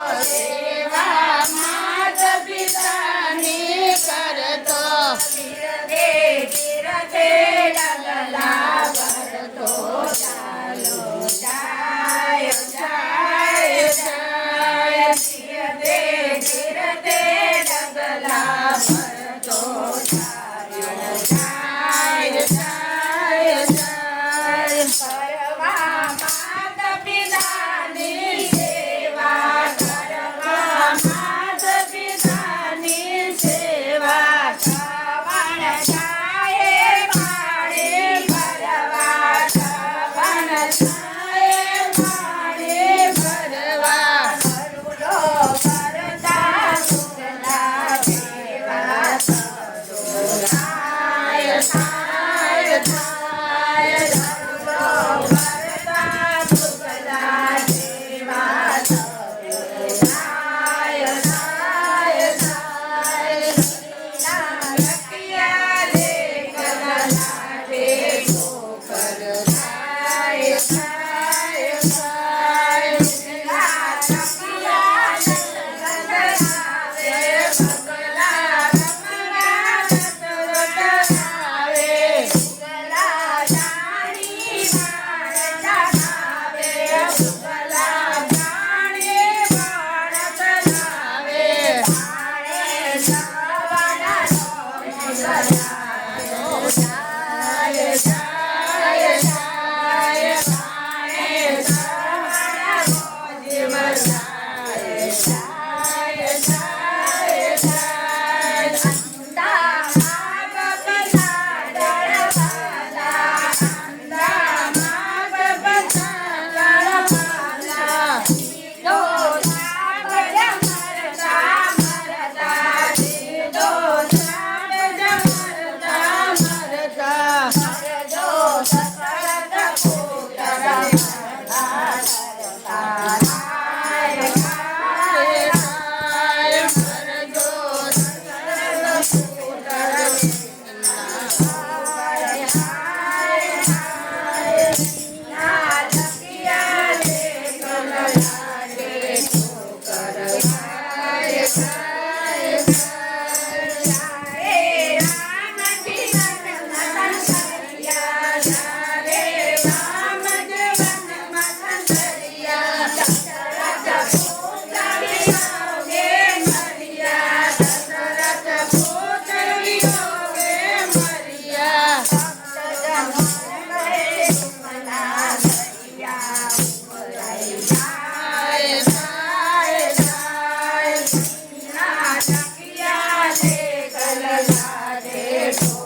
સેવા માત પિતાની કરતો ધીરે ધીરે ડગલા ભરતો ચાલો જાય જાય જાય ધીરે ધીરે ડગલા ભરતો ચાલો જાય જાય જાય કરવા માત પિતાની સેવા કરવા માત પિતાની સેવા શ્રવણ જાય પાડે ભરવા શ્રવણ જાય પાડે ભરવા કરુલો કરતા સુખલા દેવા થાય થાય થાય કરુલો કરતા સુખલા દેવા થાય થાય થાય નારકિયા રે કલાટે ઠોકર થાય થાય થાય નારકિયા નંદનાવે બગલા રમણા દશરથ આવે બગલા જાણી બાણ ચલાવે બગલા જાણી બાણ ચલાવે બાણે સવણનો મુસલાયો જાય જાય જાય બાણે સવણનો જીવ જાય જાય જાય જાય અંધામાં બગલા ડળવાલા અંધામાં બગલા ડળવાલા દીધો સાપ મરતા મરતા દીધો સાપ મરતા મરતા મરજો દશરથ પુત્ર મરતા થાય થાય થાય મરજો દશરથ પુત્ર હાય હાય હાય નારકિયા રે કલાટે ઠોકર ખાય ખાય ખાય રામજી વનમાં સંતરિયા રે રામજી વનમાં સંતરિયા દશરથ પુત્ર વિયોગે મર્યા દશરથ પુત્ર વિયોગે મર્યા જાય જાય જાય નારકિયા રે કલાટે ઠોકર